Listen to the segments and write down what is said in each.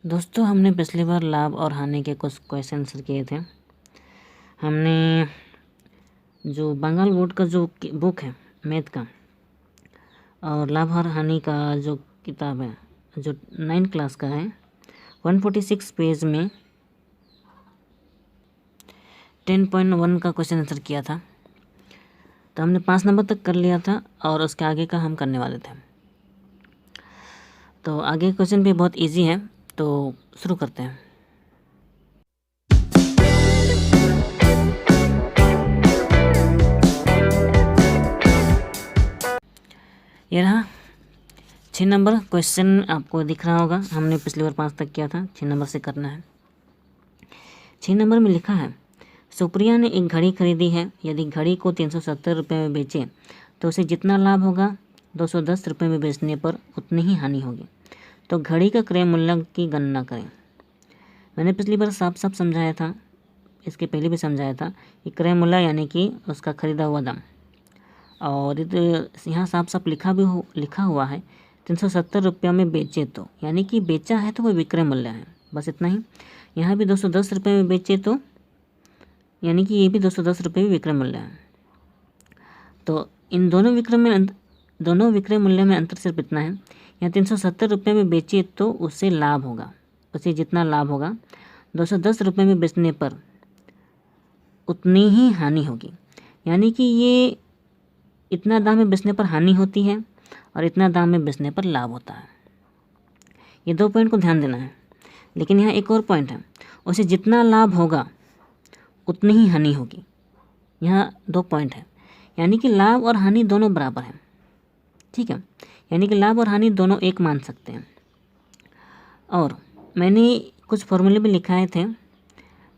दोस्तों, हमने पिछली बार लाभ और हानि के कुछ क्वेश्चन आंसर किए थे। हमने जो बंगाल बोर्ड का जो बुक है मैथ का और लाभ और हानि का जो किताब है जो 9th क्लास का है 146 पेज में 10.1 का क्वेश्चन आंसर किया था। तो हमने 5 नंबर तक कर लिया था और उसके आगे का हम करने वाले थे। तो आगे क्वेश्चन भी बहुत इजी है, तो शुरू करते हैं। ये रहा 6 नंबर क्वेश्चन, आपको दिख रहा होगा। हमने पिछली बार 5 तक किया था, 6 नंबर से करना है। 6 नंबर में लिखा है, सुप्रिया ने एक घड़ी खरीदी है। यदि घड़ी को 370 रुपये में बेचे तो उसे जितना लाभ होगा 210 रुपये में बेचने पर उतनी ही हानि होगी। तो घड़ी का क्रय मूल्य की गणना करें। मैंने पिछली बार साफ साफ समझाया था, इसके पहले भी समझाया था कि क्रय मूल्य यानी कि उसका खरीदा हुआ दाम, और यहाँ साफ साफ लिखा हुआ है 370 रुपये में बेचे तो, यानी कि बेचा है तो वो विक्रय मूल्य है, बस इतना ही। यहाँ भी 210 रुपये में बेचे तो यानी कि ये भी 210 रुपये भी विक्रय मूल्य है। तो इन दोनों विक्रय मूल्य में अंतर सिर्फ इतना है, यहाँ 370 रुपये में बेचे तो उससे लाभ होगा, उसे जितना लाभ होगा 210 रुपये में बेचने पर उतनी ही हानि होगी। यानी कि ये इतना दाम में बेचने पर हानि होती है और इतना दाम में बेचने पर लाभ होता है। ये 2 पॉइंट को ध्यान देना है। लेकिन यहाँ एक और पॉइंट है, उसे जितना लाभ होगा उतनी ही हानि होगी। यहाँ 2 पॉइंट है, यानी कि लाभ और हानि दोनों बराबर हैं, ठीक है। यानी कि लाभ और हानि दोनों एक मान सकते हैं। और मैंने कुछ फॉर्मूले भी लिखाए थे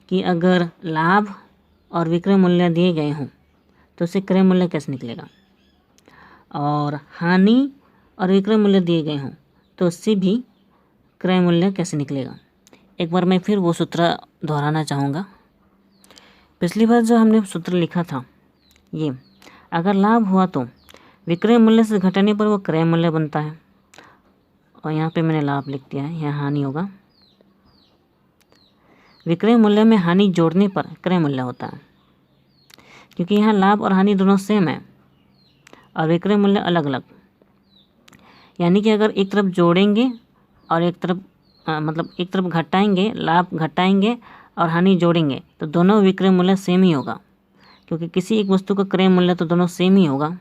कि अगर लाभ और विक्रय मूल्य दिए गए हों तो उससे क्रय मूल्य कैसे निकलेगा, और हानि और विक्रय मूल्य दिए गए हों तो उससे भी क्रय मूल्य कैसे निकलेगा। एक बार मैं फिर वो सूत्र दोहराना चाहूँगा। पिछली बार जो हमने सूत्र लिखा था, ये अगर लाभ हुआ तो विक्रय मूल्य से घटाने पर वो क्रय मूल्य बनता है, और यहाँ पे मैंने लाभ लिख दिया है, यहाँ हानि होगा। विक्रय मूल्य में हानि जोड़ने पर क्रय मूल्य होता है, क्योंकि यहाँ लाभ और हानि दोनों सेम है और विक्रय मूल्य अलग अलग। यानी कि अगर एक तरफ जोड़ेंगे और एक तरफ घटाएंगे, लाभ घटाएंगे और हानि जोड़ेंगे, तो दोनों विक्रय मूल्य सेम ही होगा, क्योंकि किसी एक वस्तु का क्रय मूल्य तो दोनों सेम ही होगा,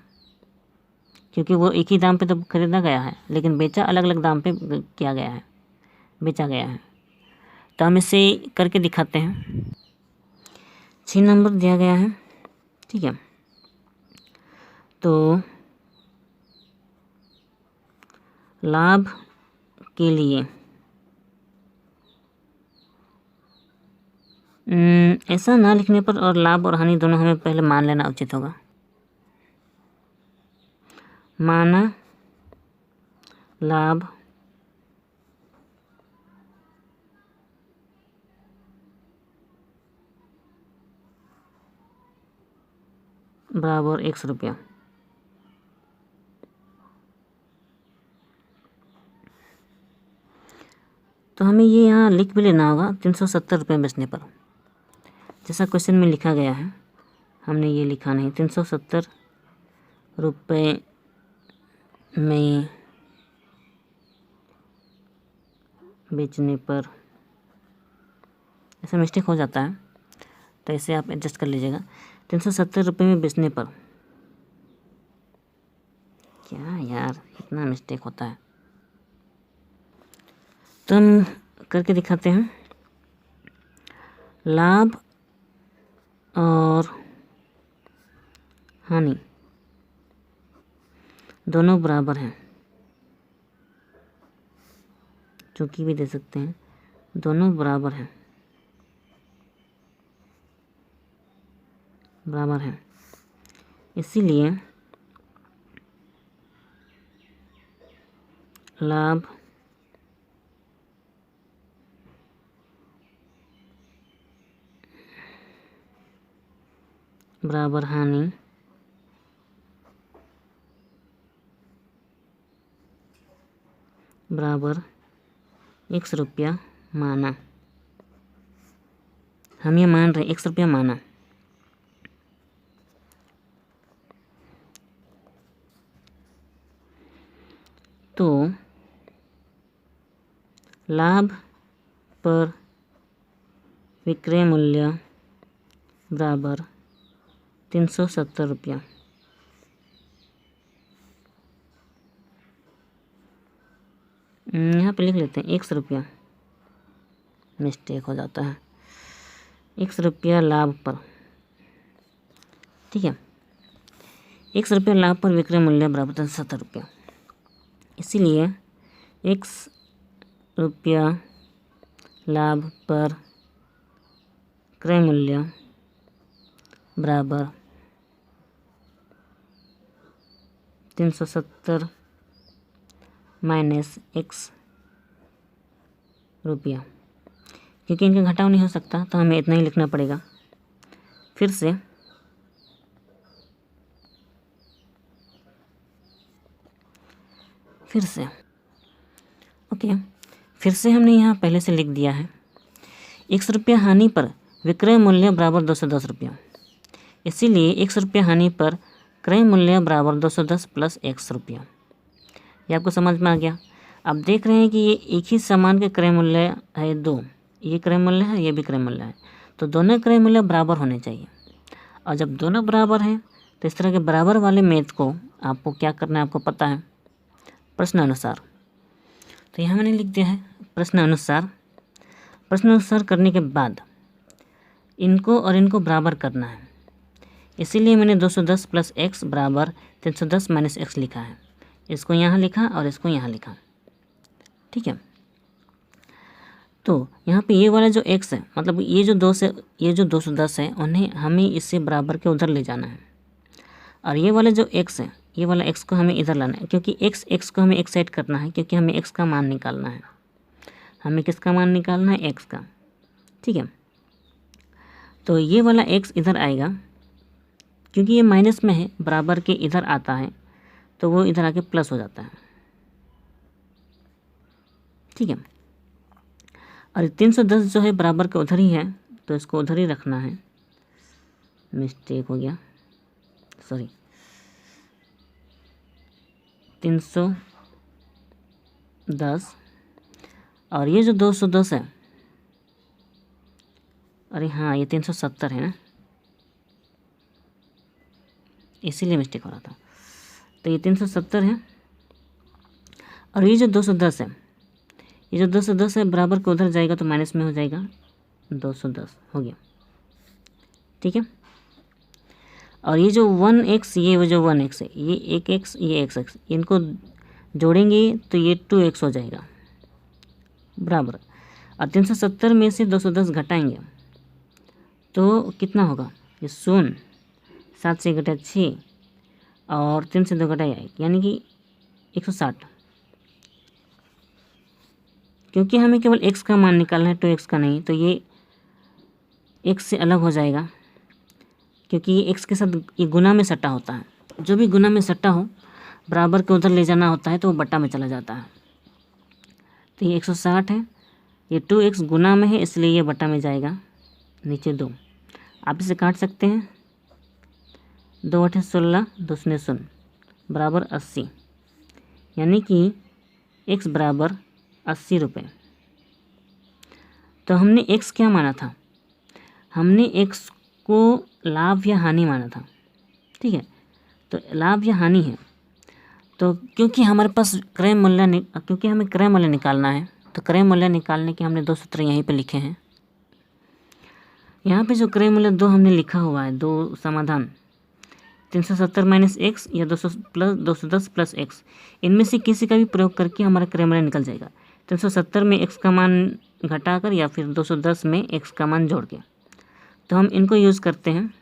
क्योंकि वो एक ही दाम पे तो खरीदा गया है, लेकिन बेचा अलग अलग दाम पे बेचा गया है। तो हम इसे करके दिखाते हैं। 6 नंबर दिया गया है, ठीक है। तो लाभ के लिए ऐसा ना लिखने पर, और लाभ और हानि दोनों हमें पहले मान लेना उचित होगा। माना लाभ बराबर 100 रुपया। तो हमें ये यहाँ लिख भी लेना होगा 370 रुपये बेचने पर, जैसा क्वेश्चन में लिखा गया है। हमने ये लिखा नहीं, 370 रुपये में बेचने पर, ऐसा मिस्टेक हो जाता है, तो इसे आप एडजस्ट कर लीजिएगा। 370 रुपये में बेचने पर, क्या यार इतना मिस्टेक होता है। तो हम करके दिखाते हैं। लाभ और हानि दोनों बराबर हैं, चूंकि भी दे सकते हैं, दोनों बराबर हैं, इसीलिए लाभ बराबर हानि बराबर 100 रुपया माना, हम ये मान रहे ₹X माना, तो लाभ पर विक्रय मूल्य बराबर ₹370। यहाँ पे लिख लेते हैं ₹X, मिस्टेक हो जाता है, ₹X लाभ पर, ठीक है, ₹X लाभ पर विक्रय मूल्य बराबर ₹370। इसीलिए ₹X लाभ पर क्रय मूल्य बराबर 370 माइनस X रुपया, क्योंकि इनका घटाव नहीं हो सकता तो हमें इतना ही लिखना पड़ेगा। फिर से ओके, फिर से हमने यहाँ पहले से लिख दिया है ₹X हानि पर विक्रय मूल्य बराबर ₹210। इसीलिए ₹X हानि पर क्रय मूल्य बराबर 210 प्लस X रुपया। ये आपको समझ में आ गया। अब देख रहे हैं कि ये एक ही सामान के क्रय मूल्य है 2, ये क्रय मूल्य है, ये भी क्रय मूल्य है, तो दोनों क्रय मूल्य बराबर होने चाहिए। और जब दोनों बराबर हैं तो इस तरह के बराबर वाले मैथ को आपको क्या करना है, आपको पता है, प्रश्न अनुसार। तो यहाँ मैंने लिख दिया है प्रश्न अनुसार। प्रश्न अनुसार करने के बाद इनको और इनको बराबर करना है, इसीलिए मैंने 210 प्लस X बराबर 310 माइनस X लिखा है। इसको यहाँ लिखा और इसको यहाँ लिखा, ठीक है। तो यहाँ पे ये वाला जो X है, मतलब ये जो 210 है, उन्हें हमें इससे बराबर के उधर ले जाना है। और ये वाला जो X है, ये वाला X को हमें इधर लाना है, क्योंकि X को हमें एक साइड करना है, क्योंकि हमें X का मान निकालना है। हमें किसका मान निकालना है? X का, ठीक है। तो ये वाला X इधर आएगा, क्योंकि ये माइनस में है, बराबर के इधर आता है तो वो इधर आके प्लस हो जाता है, ठीक है। और 310 जो है बराबर के उधर ही है, तो इसको उधर ही रखना है। मिस्टेक हो गया, सॉरी, 310 और ये जो 210 है, अरे हाँ ये 370 है ना, इसीलिए मिस्टेक हो रहा था। तो ये 370 है और ये जो 210 है, ये जो 210 है बराबर के उधर जाएगा तो माइनस में हो जाएगा, 210 हो गया, ठीक है। और ये जो 1x, ये वो जो 1x है, ये एक x, ये x, इनको जोड़ेंगे तो ये 2x हो जाएगा बराबर। और 370 में से 210 घटाएंगे तो कितना होगा? ये 0, 7 से घटा 6 और 3 से 2 घटाया 1, यानी कि 160। क्योंकि हमें केवल x का मान निकालना है, 2x का नहीं, तो ये x से अलग हो जाएगा, क्योंकि ये x के साथ ये गुना में सट्टा होता है। जो भी गुना में सट्टा हो बराबर के उधर ले जाना होता है तो वो बट्टा में चला जाता है। तो ये 160 है, ये 2x गुना में है इसलिए ये बट्टा में जाएगा, नीचे 2। आप इसे काट सकते हैं, 2 8 16, 2 शून्य 0 बराबर 80, यानी कि x बराबर 80 रुपये। तो हमने x क्या माना था? हमने x को लाभ या हानि माना था, ठीक है। तो लाभ या हानि है, तो क्योंकि हमारे पास क्योंकि हमें क्रय मूल्य निकालना है, तो क्रय मूल्य निकालने के हमने 2 सूत्र यहीं पे लिखे हैं। यहाँ पे जो क्रय मूल्य 2 हमने लिखा हुआ है, 2 समाधान 370 माइनस X या 210 प्लस X, इनमें से किसी का भी प्रयोग करके हमारा क्रय मूल्य निकल जाएगा। 370 में X का मान घटाकर या फिर 210 में X का मान जोड़ के, तो हम इनको यूज़ करते हैं।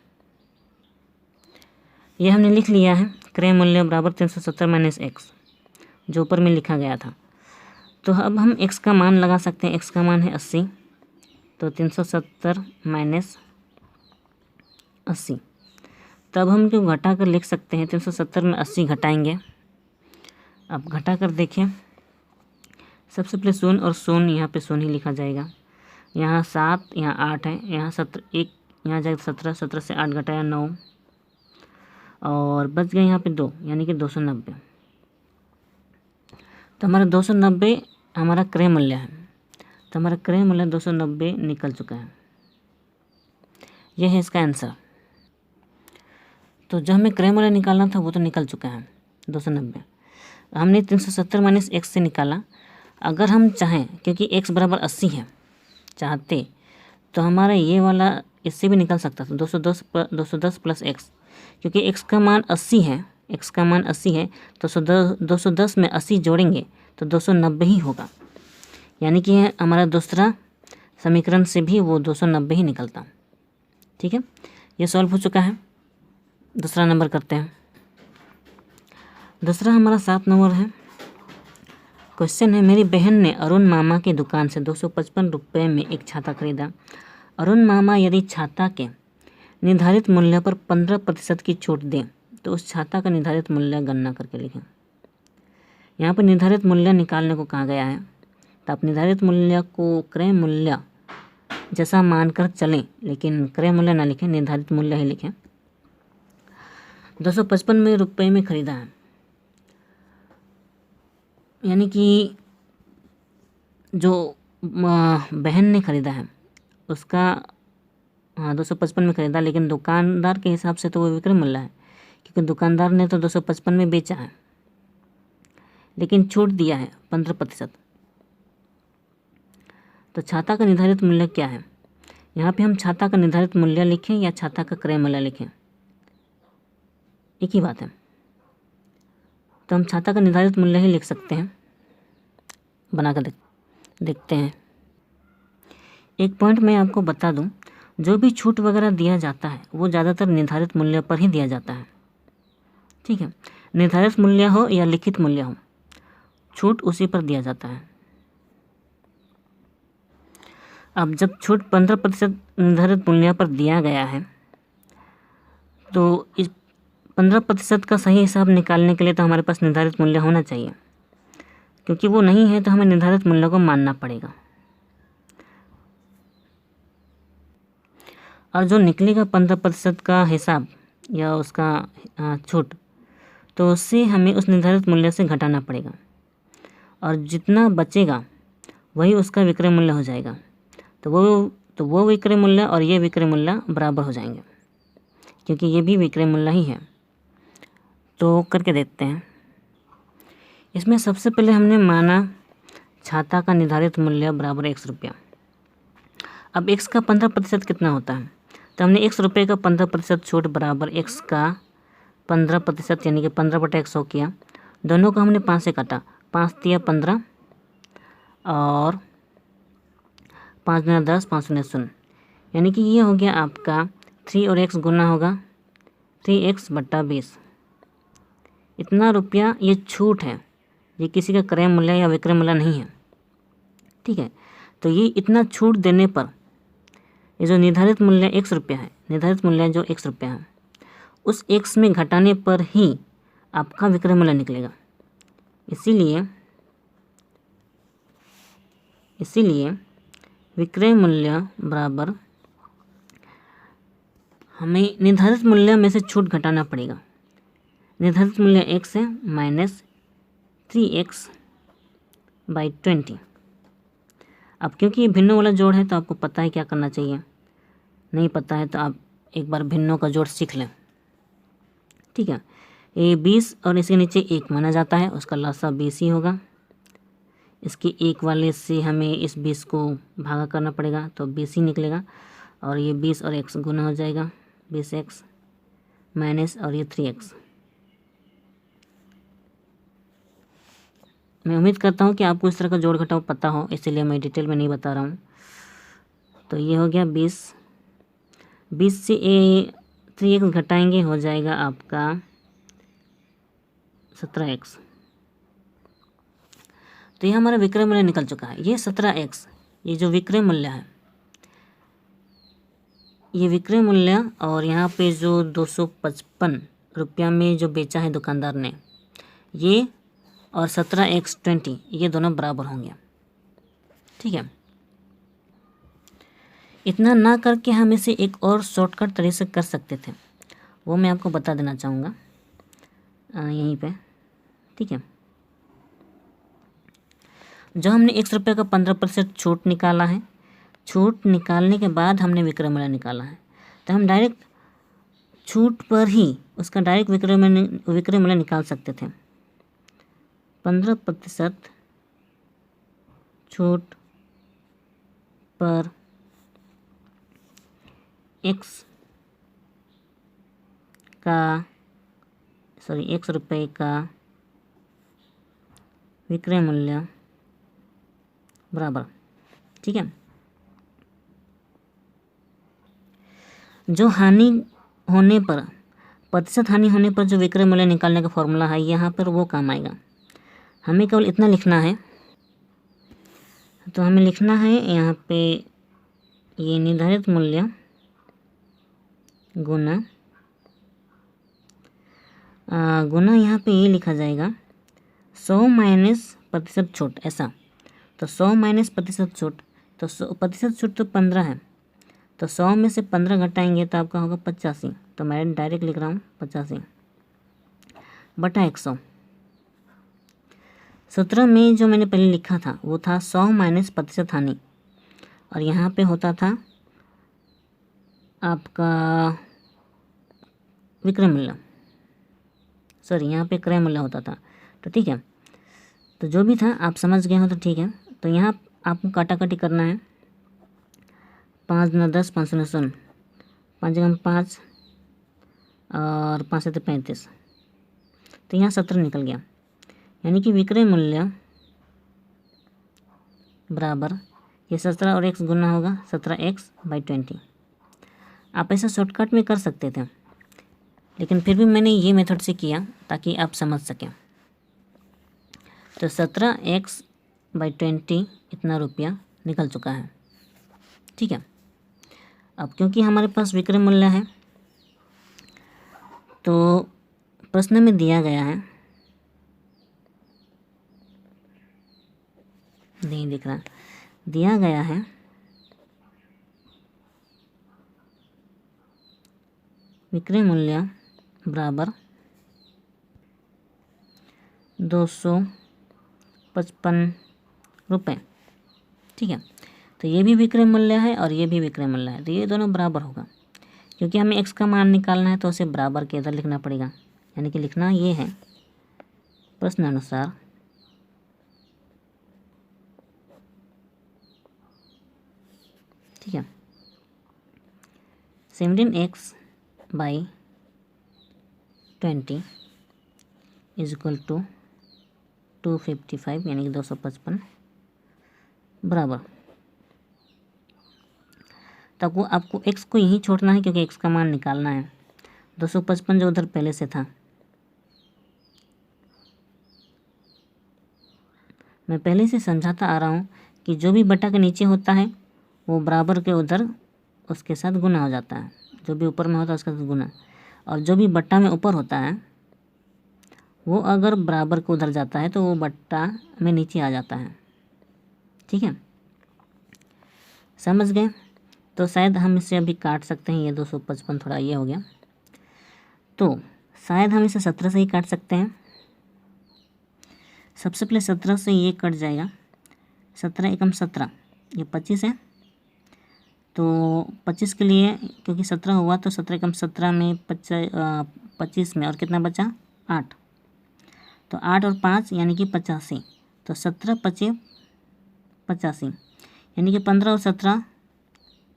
ये हमने लिख लिया है, क्रय मूल्य बराबर 370 माइनस X, जो ऊपर में लिखा गया था। तो अब हम X का मान लगा सकते हैं, X का मान है 80, तो 370 माइनस 80, तब हम जो घटा कर लिख सकते हैं, 370 में 80 घटाएंगे। अब घटा कर देखें, सबसे पहले शून्य और शून्य यहाँ पे शून्य ही लिखा जाएगा। यहाँ 7, यहाँ 8 है, यहाँ 1 यहाँ जाएगा 17, 17 से 8 घटाया 9 और बच गए यहाँ पे 2 यानी कि 290। तो हमारा 290 हमारा क्रय मूल्य है। तो हमारा क्रय मूल्य 290 निकल चुका है। यह है इसका आंसर। तो जो हमें क्रय मूल्य निकालना था वो तो निकल चुका है 290। हमने 370 माइनस x से निकाला। अगर हम चाहें, क्योंकि x बराबर 80 है, चाहते तो हमारा ये वाला इससे भी निकल सकता था 210 प्लस x, क्योंकि x का मान 80 है, x का मान 80 है तो 210 में 80 जोड़ेंगे तो 290 ही होगा, यानी कि हमारा दूसरा समीकरण से भी वो 290 ही निकलता। ठीक है, ये सॉल्व हो चुका है। दूसरा नंबर करते हैं। दूसरा हमारा 7 नंबर है। क्वेश्चन है, मेरी बहन ने अरुण मामा की दुकान से 255 रुपये में एक छाता खरीदा। अरुण मामा यदि छाता के निर्धारित मूल्य पर 15% की छूट दें तो उस छाता का निर्धारित मूल्य गणना करके लिखें। यहाँ पर निर्धारित मूल्य निकालने को कहा गया है, तो आप निर्धारित मूल्य को क्रय मूल्य जैसा मानकर चलें, लेकिन क्रय मूल्य ना लिखें, निर्धारित मूल्य ही लिखें। 255 रुपये में खरीदा है, यानी कि जो बहन ने खरीदा है उसका 255 में खरीदा, लेकिन दुकानदार के हिसाब से तो वो विक्रय मूल्य है, क्योंकि दुकानदार ने तो 255 में बेचा है, लेकिन छूट दिया है 15%। तो छाता का निर्धारित मूल्य क्या है? यहाँ पे हम छाता का निर्धारित मूल्य लिखें या छाता का क्रय मूल्य लिखें, एक ही बात है। तो हम छाता का निर्धारित मूल्य ही लिख सकते हैं। बनाकर देखते हैं। एक पॉइंट मैं आपको बता दूं, जो भी छूट वगैरह दिया जाता है वो ज़्यादातर निर्धारित मूल्य पर ही दिया जाता है। ठीक है, निर्धारित मूल्य हो या लिखित मूल्य हो, छूट उसी पर दिया जाता है। अब जब छूट 15% निर्धारित मूल्य पर दिया गया है तो इस 15% का सही हिसाब निकालने के लिए तो हमारे पास निर्धारित मूल्य होना चाहिए, क्योंकि वो नहीं है तो हमें निर्धारित मूल्य को मानना पड़ेगा। और जो निकलेगा 15% का हिसाब या उसका छूट, तो उससे हमें उस निर्धारित मूल्य से घटाना पड़ेगा, और जितना बचेगा वही उसका विक्रय मूल्य हो जाएगा। तो वो विक्रय मूल्य और ये विक्रय मूल्य बराबर हो जाएंगे, क्योंकि ये भी विक्रय मूल्य ही है। तो करके देखते हैं। इसमें सबसे पहले हमने माना छाता का निर्धारित मूल्य बराबर 100 रुपया। अब x का 15% कितना होता है? तो हमने 100 रुपये का 15% छूट बराबर x का 15% यानी कि 15/100 किया। दोनों को हमने 5 से काटा, 5 दिया 15 और 5 गुना 10, 5 शून्य 0, यानी कि ये हो गया आपका 3 और x गुना होगा 3x/20। इतना रुपया ये छूट है, ये किसी का क्रय मूल्य या विक्रय मूल्य नहीं है। ठीक है, तो ये इतना छूट देने पर ये जो निर्धारित मूल्य 100 रुपया है, निर्धारित मूल्य जो 100 रुपया है, उस x में घटाने पर ही आपका विक्रय मूल्य निकलेगा। इसीलिए विक्रय मूल्य बराबर हमें निर्धारित मूल्य में से छूट घटाना पड़ेगा। निर्धारित मूल्य x है माइनस 3x/20। अब क्योंकि ये भिन्नों वाला जोड़ है तो आपको पता है क्या करना चाहिए, नहीं पता है तो आप एक बार भिन्नों का जोड़ सीख लें। ठीक है, ये 20 और इसके नीचे 1 माना जाता है, उसका लसा 20 ही होगा। इसके 1 वाले से हमें इस 20 को भागा करना पड़ेगा तो 20 ही निकलेगा, और ये 20 और x गुना हो जाएगा 20x माइनस और ये 3x। मैं उम्मीद करता हूँ कि आपको इस तरह का जोड़ घटाव पता हो, इसीलिए मैं डिटेल में नहीं बता रहा हूँ। तो ये हो गया 20 से 3x घटाएंगे हो जाएगा आपका 17x। तो ये हमारा विक्रय मूल्य निकल चुका है। ये 17x, ये जो विक्रय मूल्य है, ये विक्रय मूल्य, और यहाँ पे जो 255 रुपया में जो बेचा है दुकानदार ने, ये और 17x/20 ये दोनों बराबर होंगे। ठीक है। इतना ना करके हम इसे एक और शॉर्टकट तरीके से कर सकते थे, वो मैं आपको बता देना चाहूँगा यहीं पे, ठीक है। जो हमने 1 रुपये का 15% छूट निकाला है, छूट निकालने के बाद हमने विक्रय मूल्य निकाला है, तो हम डायरेक्ट छूट पर ही उसका डायरेक्ट विक्रय मूल्य निकाल सकते थे। 15% छूट पर x रुपये का विक्रय मूल्य बराबर, ठीक है। जो हानि होने पर, प्रतिशत हानि होने पर जो विक्रय मूल्य निकालने का फॉर्मूला है यहाँ पर वो काम आएगा। हमें केवल इतना लिखना है, तो हमें लिखना है यहाँ पे ये निर्धारित मूल्य गुना यहाँ पे ये लिखा जाएगा 100 माइनस प्रतिशत छूट, ऐसा। तो 100 माइनस प्रतिशत छूट, तो 100 प्रतिशत छूट तो 15 है, तो 100 में से 15 घटाएंगे तो आपका होगा 85। तो मैं डायरेक्ट लिख रहा हूँ 85 बटा 100। 17 में जो मैंने पहले लिखा था वो था 100 माइनस प्रतिशत हानि, और यहाँ पे होता था आपका विक्रय मूल्य, सॉरी यहाँ पे क्रय मूल्य होता था। तो ठीक है, तो जो भी था आप समझ गए हो तो ठीक है। तो यहाँ आपको काटाकाटी करना है, 5 दूना 10, 5 शून्य 0, 5 जगह 5 और 5 से 35, तो यहाँ 17 निकल गया, यानी कि विक्रय मूल्य बराबर ये 17 और x गुना होगा 17x/20। आप ऐसा शॉर्टकट में कर सकते थे, लेकिन फिर भी मैंने ये मेथड से किया ताकि आप समझ सकें। तो 17x/20 इतना रुपया निकल चुका है, ठीक है। अब क्योंकि हमारे पास विक्रय मूल्य है, तो प्रश्न में दिया गया है, नहीं दिख रहा, दिया गया है विक्रय मूल्य बराबर 255 रुपये, ठीक है। तो ये भी विक्रय मूल्य है और ये भी विक्रय मूल्य है, तो ये दोनों बराबर होगा। क्योंकि हमें x का मान निकालना है तो उसे बराबर के इधर लिखना पड़ेगा, यानी कि लिखना ये है प्रश्न अनुसार ठीक है 17x/20 इज इक्वल टू 255, यानी कि 255 बराबर। तब वो आपको x को यहीं छोड़ना है क्योंकि x का मान निकालना है। 255 जो उधर पहले से था, मैं पहले से समझाता आ रहा हूँ कि जो भी बटा के नीचे होता है वो बराबर के उधर उसके साथ गुना हो जाता है, जो भी ऊपर में होता है उसके साथ गुना, और जो भी बट्टा में ऊपर होता है वो अगर बराबर को उधर जाता है तो वो बट्टा में नीचे आ जाता है, ठीक है। समझ गए? तो शायद हम इसे अभी काट सकते हैं, ये 255 थोड़ा ये हो गया, तो शायद हम इसे 17 से ही काट सकते हैं। सबसे पहले 17 से ये कट जाएगा, 17 एकम 17, ये 25 है, तो 25 के लिए क्योंकि 17 हुआ तो 17 एकम 17 में 25 में और कितना बचा 8, तो 8 और 5 यानी कि 85, तो 17 × 85 यानी कि 15 और 17,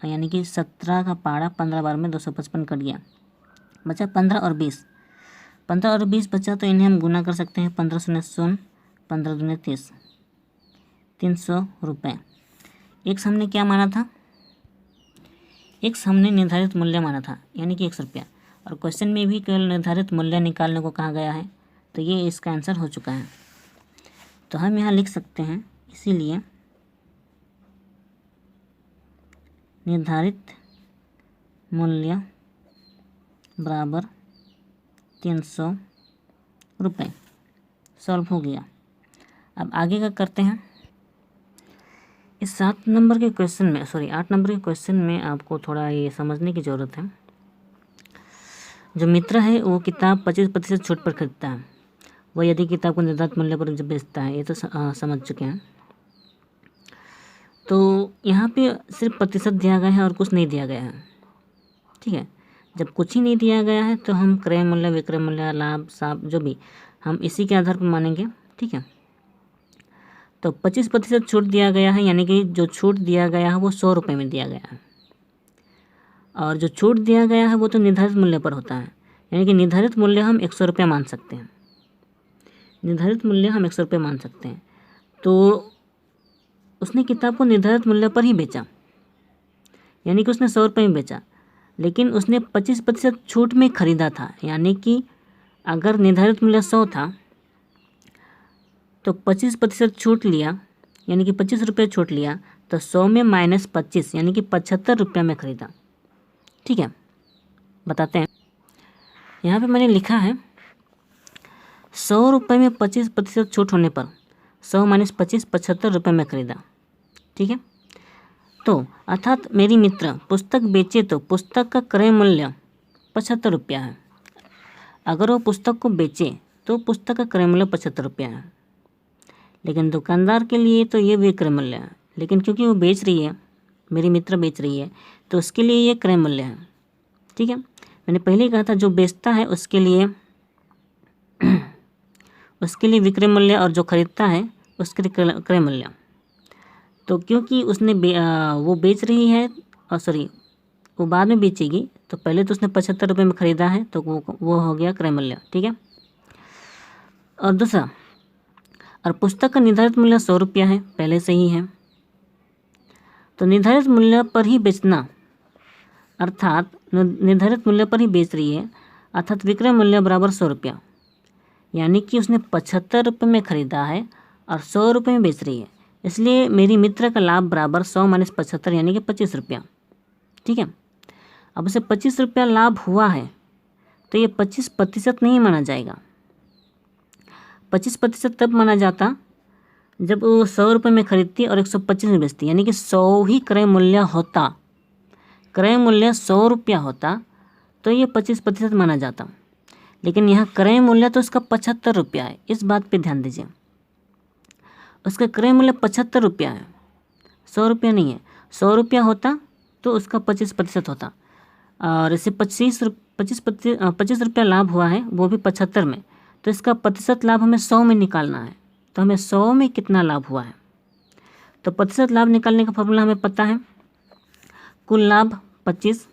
यानी कि 17 का पारा 15 बार में 255 कट गया, बचा 15 और 20, 15 और 20 बचा, तो इन्हें हम गुना कर सकते हैं। 15 शून्य 0, 15 दूने 30, 300 रुपये। एक्स हमने क्या माना था, एक्स हमने निर्धारित मूल्य माना था, यानी कि 1 रुपया, और क्वेश्चन में भी केवल निर्धारित मूल्य निकालने को कहा गया है, तो ये इसका आंसर हो चुका है। तो हम यहाँ लिख सकते हैं, इसीलिए निर्धारित मूल्य बराबर 300 रुपये। सॉल्व हो गया। अब आगे का करते हैं। इस 7 नंबर के क्वेश्चन में, सॉरी 8 नंबर के क्वेश्चन में आपको थोड़ा ये समझने की ज़रूरत है। जो मित्र है वो किताब 25% छूट पर खरीदता है, वह यदि किताब को निर्धारित मूल्य पर जब बेचता है, ये तो समझ चुके हैं। तो यहाँ पे सिर्फ प्रतिशत दिया गया है और कुछ नहीं दिया गया है, ठीक है। जब कुछ ही नहीं दिया गया है तो हम क्रय मूल्य, विक्रय मूल्य, लाभ, साप जो भी हम इसी के आधार पर मानेंगे, ठीक है। तो 25% छूट दिया गया है, यानी कि जो छूट दिया गया है वो 100 रुपये में दिया गया है, और जो छूट दिया गया है वो तो निर्धारित मूल्य पर होता है, यानी कि निर्धारित मूल्य हम 100 रुपये मान सकते हैं। निर्धारित मूल्य हम 100 रुपये मान सकते हैं। तो उसने किताब को निर्धारित मूल्य पर ही बेचा, यानी कि उसने 100 रुपये में बेचा, लेकिन उसने 25% छूट में ख़रीदा था, यानी कि अगर निर्धारित मूल्य 100 था तो 25% छूट लिया, यानी कि 25 रुपये छूट लिया, तो 100 में -25 यानी कि 75 रुपये में ख़रीदा, ठीक है। बताते हैं, यहाँ पे मैंने लिखा है 100 रुपये में 25% छूट होने पर 100 - 25 75 रुपये में ख़रीदा, ठीक है। तो अर्थात मेरी मित्र पुस्तक बेचे तो पुस्तक का क्रय मूल्य 75 रुपया है। अगर वो पुस्तक को बेचे तो पुस्तक का क्रय मूल्य 75 रुपया है, लेकिन दुकानदार के लिए तो ये विक्रय मूल्य है, लेकिन क्योंकि वो बेच रही है, मेरी मित्र बेच रही है, तो उसके लिए ये क्रय मूल्य है, ठीक है। मैंने पहले ही कहा था जो बेचता है उसके लिए विक्रय मूल्य, और जो खरीदता है उसके लिए क्रय मूल्य। तो क्योंकि उसने वो बेच रही है, और सॉरी वो बाद में बेचेगी, तो पहले तो उसने 75 रुपये में ख़रीदा है, तो वो हो गया क्रय मूल्य, ठीक है। और दूसरा, और पुस्तक का निर्धारित मूल्य 100 रुपया है, पहले से ही है, तो निर्धारित मूल्य पर ही बेचना, अर्थात निर्धारित मूल्य पर ही बेच रही है, अर्थात विक्रय मूल्य बराबर 100 रुपया, यानी कि उसने 75 रुपये में ख़रीदा है और 100 रुपये में बेच रही है, इसलिए मेरी मित्र का लाभ बराबर 100 - 75 यानी कि 25 रुपया, ठीक है। अब उसे 25 रुपया लाभ हुआ है, तो ये 25% नहीं माना जाएगा। 25% तब माना जाता जब वो 100 रुपये में खरीदती और 125 में बेचती, यानी कि 100 ही क्रय मूल्य होता, क्रय मूल्य 100 रुपया होता तो ये 25% माना जाता। लेकिन यहाँ क्रय मूल्य तो उसका 75 रुपया है, इस बात पे ध्यान दीजिए। उसका क्रय मूल्य 75 रुपया है, 100 रुपया नहीं है। 100 रुपया होता तो उसका 25% होता, और इसे 25 रुपया लाभ हुआ है, वो भी 75 में, तो इसका प्रतिशत लाभ हमें 100 में निकालना है। तो हमें 100 में कितना लाभ हुआ है, तो प्रतिशत लाभ निकालने का फॉर्मूला हमें पता है, कुल लाभ 25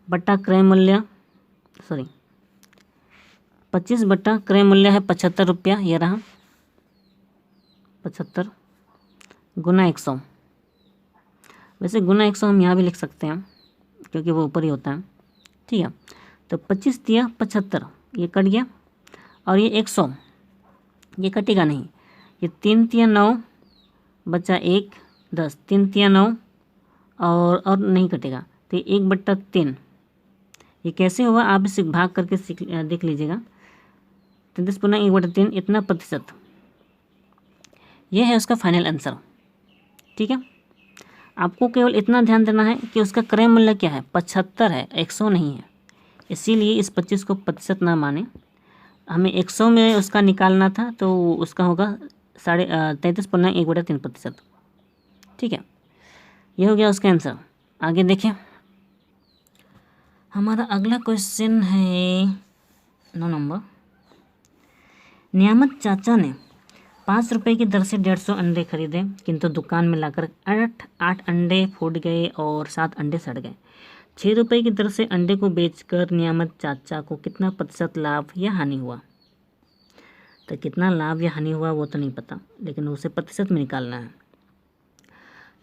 बटा क्रय मूल्य, सॉरी 25 बटा क्रय मूल्य है 75 रुपया, ये रहा 75 गुना 100। वैसे गुना 100 हम यहाँ भी लिख सकते हैं क्योंकि वो ऊपर ही होता है, ठीक है। तो 25 दिया 75, ये कट गया, और ये 100 ये कटेगा नहीं, ये 3 तिया 9 बचा 1 10, 3 तिया 9 और नहीं कटेगा, तो 1/3 ये कैसे हुआ आप इसे भाग करके देख लीजिएगा। 33 पुनः 1/3 इतना प्रतिशत, ये है उसका फाइनल आंसर, ठीक है। आपको केवल इतना ध्यान देना है कि उसका क्रय मूल्य क्या है, 75 है, 100 नहीं है, इसीलिए इस 25 को प्रतिशत ना माने, हमें 100 में उसका निकालना था, तो उसका होगा 33 पुनः 1/3%, ठीक है। ये हो गया उसका आंसर। आगे देखें, हमारा अगला क्वेश्चन है 9 नंबर। नियामत चाचा ने 5 रुपये की दर से 150 अंडे खरीदे, किंतु दुकान में लाकर 8 अंडे फूट गए और 7 अंडे सड़ गए। 6 रुपये की दर से अंडे को बेचकर नियामत चाचा को कितना प्रतिशत लाभ या हानि हुआ। तो कितना लाभ या हानि हुआ वो तो नहीं पता, लेकिन उसे प्रतिशत में निकालना है।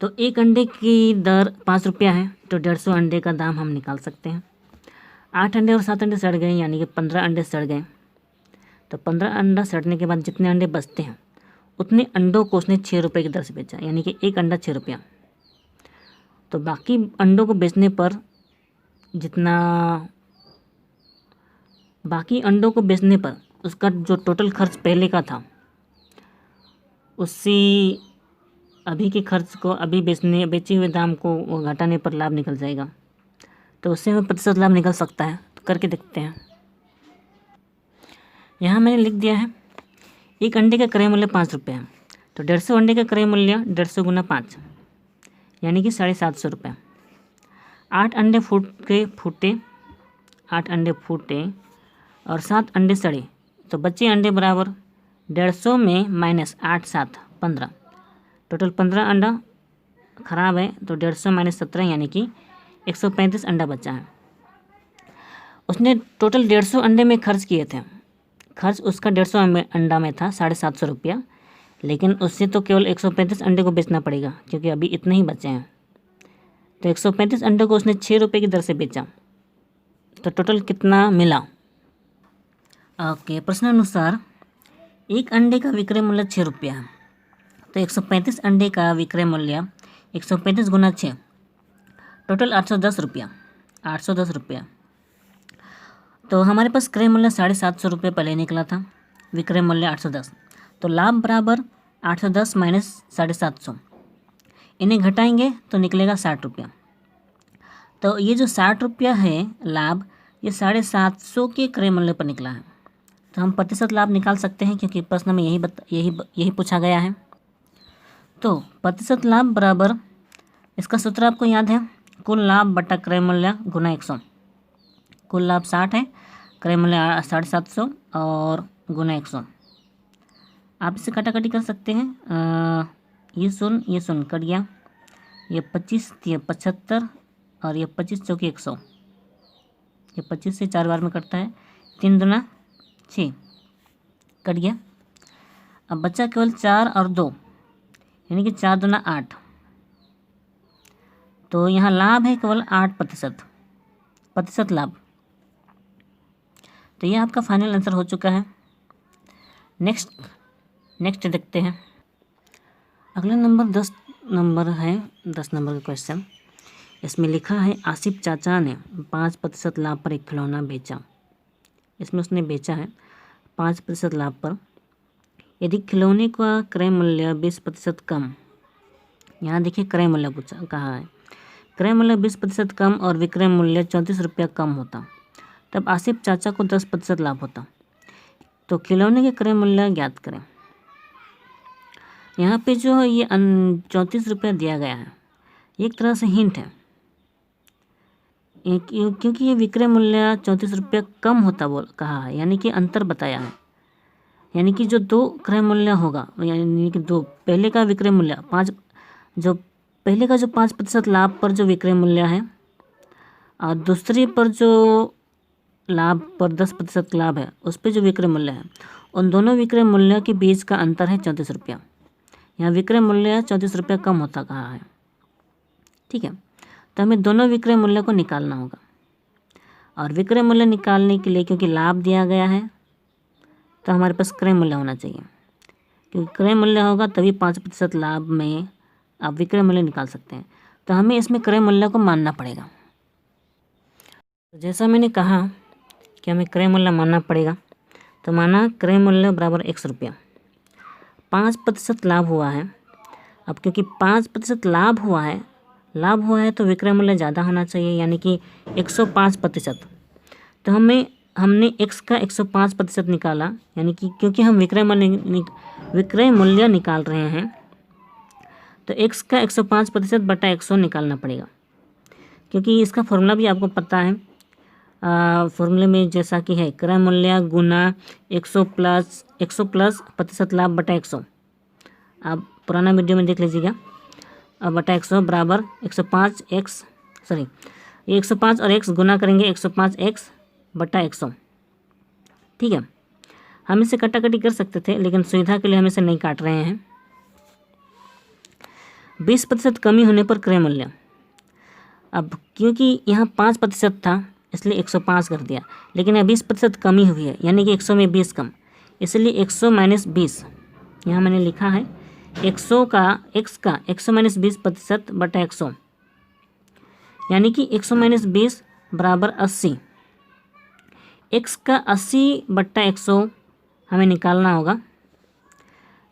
तो एक अंडे की दर 5 रुपया है, तो 150 अंडे का दाम हम निकाल सकते हैं। 8 अंडे और 7 अंडे सड़ गए, यानी कि 15 अंडे सड़ गए। तो 15 अंडा सड़ने के बाद जितने अंडे बचते हैं उतने अंडों को उसने 6 रुपये की दर से बेचा, यानी कि एक अंडा 6 रुपया। तो बाकी अंडों को बेचने पर उसका जो टोटल खर्च पहले का था उससे अभी के खर्च को अभी बेचे हुए दाम को घटाने पर लाभ निकल जाएगा, तो उससे हमें प्रतिशत लाभ निकल सकता है। तो करके देखते हैं। यहाँ मैंने लिख दिया है, एक अंडे का क्रय मूल्य 5 रुपये है, तो 150 अंडे का क्रय मूल्य 150 गुना 5 यानी कि 750 रुपये। 8 अंडे फूटे 8 अंडे फूटे और 7 अंडे सड़े, तो बचे अंडे बराबर 150 में माइनस 8 7 15, टोटल 15 अंडा खराब है, तो 150 माइनस 17 यानी कि 135 अंडा बचा है। उसने टोटल 150 अंडे में खर्च किए थे, खर्च उसका 150 अंडा में था 750 रुपया, लेकिन उससे तो केवल 135 अंडे को बेचना पड़ेगा क्योंकि अभी इतने ही बचे हैं। तो 135 अंडे को उसने 6 रुपये की दर से बेचा, तो टोटल कितना मिला? ओके, प्रश्नानुसार एक अंडे का विक्रय मूल्य 6 रुपया है, तो 135 अंडे का विक्रय मूल्य 135 गुना 6, टोटल 810 रुपया। 810 रुपया, तो हमारे पास क्रय मूल्य 750 रुपये पहले निकला था, विक्रय मूल्य 810, तो लाभ बराबर 810 माइनस 750, इन्हें घटाएंगे तो निकलेगा 60 रुपया। तो ये जो 60 रुपया है लाभ, ये 750 के क्रय मूल्य पर निकला है। तो हम प्रतिशत लाभ निकाल सकते हैं क्योंकि प्रश्न में यही पूछा गया है। तो प्रतिशत लाभ बराबर, इसका सूत्र आपको याद है, कुल लाभ बटा क्रय मूल्य गुना 100। कुल लाभ 60 है, क्रय मूल्य 750 और गुना 100। आप इसे कटाकटी कर सकते हैं, ये शून्य कट गया, ये 25 ये 75 और ये 25 चौकी 100, ये 25 से 4 बार में कटता है, 3 दूना 6 कट गया। अब बचा केवल 4 और 2 यानी कि 4 दूना 8, तो यहाँ लाभ है केवल 8% लाभ। तो ये आपका फाइनल आंसर हो चुका है। नेक्स्ट देखते हैं। अगला नंबर 10 नंबर है, 10 नंबर का क्वेश्चन। इसमें लिखा है आसिफ चाचा ने 5% लाभ पर एक खिलौना बेचा। इसमें उसने बेचा है 5% लाभ पर, यदि खिलौने का क्रय मूल्य 20% कम, यहाँ देखिए क्रय मूल्य पूछा कहा है, क्रय मूल्य 20% कम और विक्रय मूल्य 34 रुपया कम होता, तब आसिफ चाचा को 10% लाभ होता। तो खिलौने के क्रय मूल्य ज्ञात करें। यहाँ पे जो ये 34 रुपया दिया गया है, एक तरह से हिंट है, क्योंकि ये विक्रय मूल्य 34 रुपया कम होता कहा है, यानी कि अंतर बताया है, यानी कि जो 2 क्रय मूल्य होगा, यानी कि 2 पहले का विक्रय मूल्य 5, जो पहले का जो 5% लाभ पर जो विक्रय मूल्य है और दूसरे पर जो लाभ पर 10% लाभ है उस पर जो विक्रय मूल्य है, उन दोनों विक्रय मूल्य के बीच का अंतर है 34 रुपया। यहाँ विक्रय मूल्य 34 रुपया कम होता कहा है, ठीक है। तो हमें दोनों विक्रय मूल्य को निकालना होगा, और विक्रय मूल्य निकालने के लिए क्योंकि लाभ दिया गया है तो हमारे पास क्रय मूल्य होना चाहिए, क्योंकि क्रय मूल्य होगा तभी 5% लाभ में आप विक्रय मूल्य निकाल सकते हैं। तो हमें इसमें क्रय मूल्य को मानना पड़ेगा। तो जैसा मैंने कहा कि हमें क्रय मूल्य मानना पड़ेगा, तो माना क्रय मूल्य बराबर 100 रुपया, 5% लाभ हुआ है। अब क्योंकि 5% लाभ हुआ है तो विक्रय मूल्य ज़्यादा होना चाहिए, यानी कि 105%। तो हमने x का 105% निकाला, यानी कि क्योंकि हम विक्रय मूल्य निकाल रहे हैं तो x का 105% बटा 100 निकालना पड़ेगा, क्योंकि इसका फॉर्मूला भी आपको पता है। फॉर्मूले में जैसा कि है क्रय मूल्य गुना 100 प्लस प्रतिशत लाभ बटा 100, आप पुराना वीडियो में देख लीजिएगा। अब बटा 100 बराबर 105 और x गुना करेंगे 105x बटा 100, ठीक है। हम इसे कटाकटी कर सकते थे, लेकिन सुविधा के लिए हम इसे नहीं काट रहे हैं। 20% कमी होने पर क्रय मूल्य, अब क्योंकि यहाँ 5% था इसलिए 105 कर दिया, लेकिन यहाँ 20% कमी हुई है, यानी कि 100 में 20 कम, इसलिए 100 माइनस 20, यहाँ मैंने लिखा है 100 का 100 माइनस 20% बटा 100, यानी कि 100 माइनस 20 बराबर 80। x का 80 बट्टा 100 हमें निकालना होगा।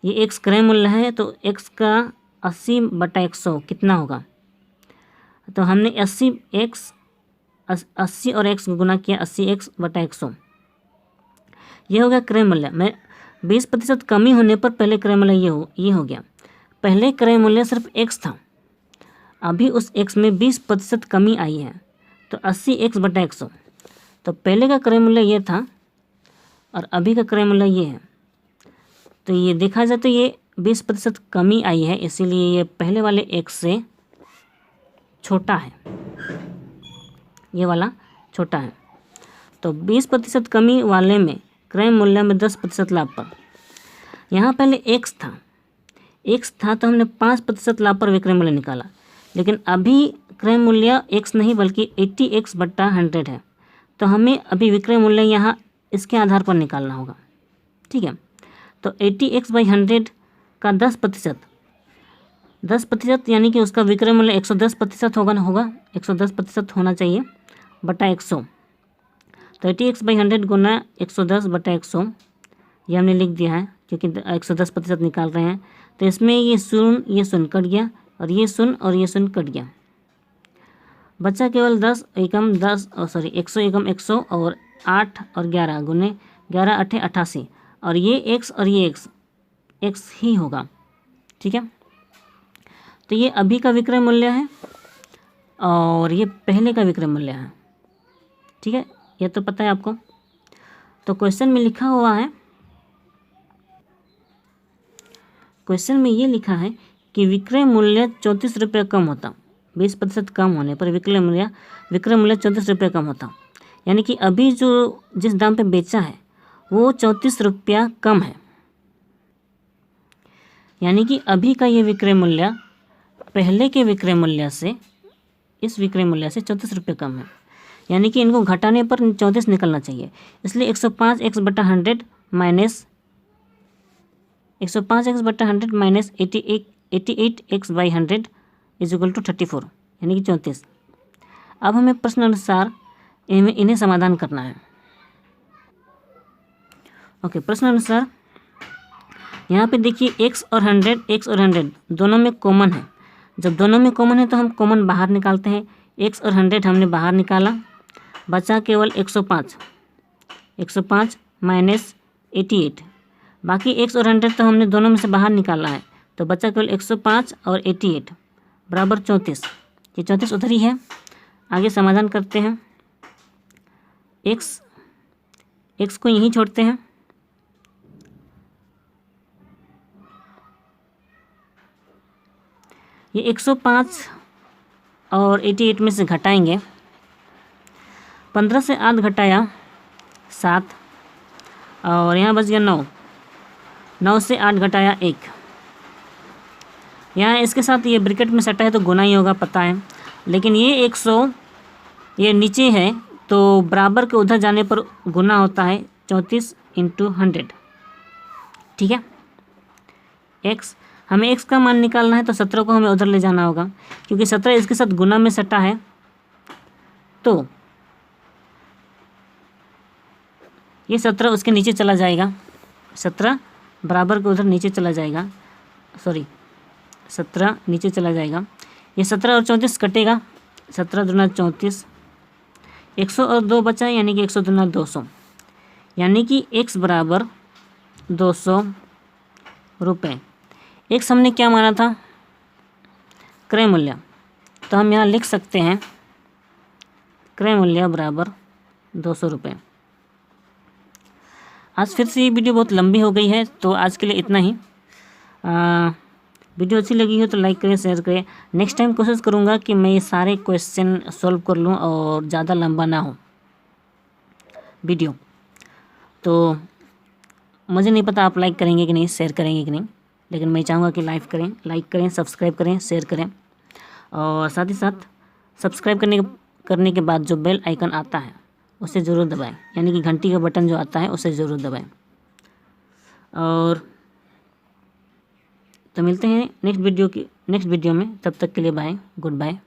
ये x क्रय मूल्य है, तो x का 80/100 कितना होगा? तो हमने 80 और x गुना किया 80x/100, ये हो गया क्रय मूल्य। मैं 20% कमी होने पर पहले क्रय मूल्य ये हो गया। पहले क्रय मूल्य सिर्फ x था, अभी उस x में 20% कमी आई है, तो 80x/100। तो पहले का क्रय मूल्य ये था और अभी का क्रय मूल्य ये है। तो ये देखा जाए तो ये 20% कमी आई है, इसीलिए ये पहले वाले x से छोटा है, ये वाला छोटा है। तो 20% कमी वाले में क्रय मूल्य में 10% लाभ पर, यहाँ पहले x था तो हमने 5% लाभ पर विक्रय मूल्य निकाला, लेकिन अभी क्रय मूल्य x नहीं बल्कि 80x/100 है, तो हमें अभी विक्रय मूल्य यहाँ इसके आधार पर निकालना होगा। ठीक है, तो 80x/100 का 10% यानी कि उसका विक्रय मूल्य 110% होगा 110% होना चाहिए बटा 100। तो 80x/100 गुना 110/100 ये हमने लिख दिया है, क्योंकि 110% निकाल रहे हैं। तो इसमें ये शून्य कट गया और ये शून्य कट गया, बचा केवल 100 एकम 100 और 8 और 11 गुने 11 8 88 और ये x और ये x ही होगा। ठीक है, तो ये अभी का विक्रय मूल्य है और ये पहले का विक्रय मूल्य है। ठीक है, ये तो पता है आपको। तो क्वेश्चन में लिखा हुआ है, क्वेश्चन में ये लिखा है कि विक्रय मूल्य 34 रुपये कम होता, 20% कम होने पर विक्रय मूल्य 34 रुपये कम होता, यानी कि अभी जो जिस दाम पे बेचा है वो 34 रुपया कम है, यानी कि अभी का ये विक्रय मूल्य पहले के विक्रय मूल्य से, इस विक्रय मूल्य से 34 रुपये कम है, यानी कि इनको घटाने पर 34 निकलना चाहिए। इसलिए 105x/100 minus 88x/100 is equal to 34 यानी कि 34। अब हमें प्रश्न अनुसार इन्हें समाधान करना है। ओके, प्रश्न अनुसार यहाँ पे देखिए x और 100 दोनों में कॉमन है। जब दोनों में कॉमन है तो हम कॉमन बाहर निकालते हैं। x और 100 हमने बाहर निकाला, बचा केवल 105 माइनस 88। बाकी x और 100 तो हमने दोनों में से बाहर निकाला है, तो बचा केवल 105 और 88 बराबर 34। ये 34 उधर ही है। आगे समाधान करते हैं। x को यहीं छोड़ते हैं, ये 105 और 88 में से घटाएंगे। 15 से 8 घटाया 7 और यहाँ बच गया 9। 9 से 8 घटाया 1। यहाँ इसके साथ ये ब्रैकेट में सटा है तो गुना ही होगा, पता है, लेकिन ये 100 ये नीचे है तो बराबर के उधर जाने पर गुना होता है 34 × 100। ठीक है, हमें x का मान निकालना है तो 17 को हमें उधर ले जाना होगा, क्योंकि 17 इसके साथ गुना में सटा है, तो ये 17 उसके नीचे चला जाएगा। 17 बराबर के उधर नीचे चला जाएगा, 17 नीचे चला जाएगा। ये 17 और 34 कटेगा, 17 दूना 34, 100 और 2 बचा, यानी कि 100 दूना 200, यानी कि x बराबर 200 रुपये। x हमने क्या माना था? क्रय मूल्य। तो हम यहाँ लिख सकते हैं क्रय मूल्य बराबर 200 रुपये। आज फिर से ये वीडियो बहुत लंबी हो गई है, तो आज के लिए इतना ही। वीडियो अच्छी लगी हो तो लाइक करें, शेयर करें। नेक्स्ट टाइम कोशिश करूँगा कि मैं ये सारे क्वेश्चन सॉल्व कर लूँ और ज़्यादा लंबा ना हो वीडियो। तो मुझे नहीं पता आप लाइक करेंगे कि नहीं, शेयर करेंगे कि नहीं, लेकिन मैं चाहूँगा कि लाइक करें, सब्सक्राइब करें, शेयर करें, और साथ ही साथ सब्सक्राइब करने के बाद जो बेल आइकन आता है उसे ज़रूर दबाएं, यानी कि घंटी का बटन जो आता है उसे ज़रूर दबाएं। और तो मिलते हैं नेक्स्ट वीडियो में, तब तक के लिए बाय, गुड बाय।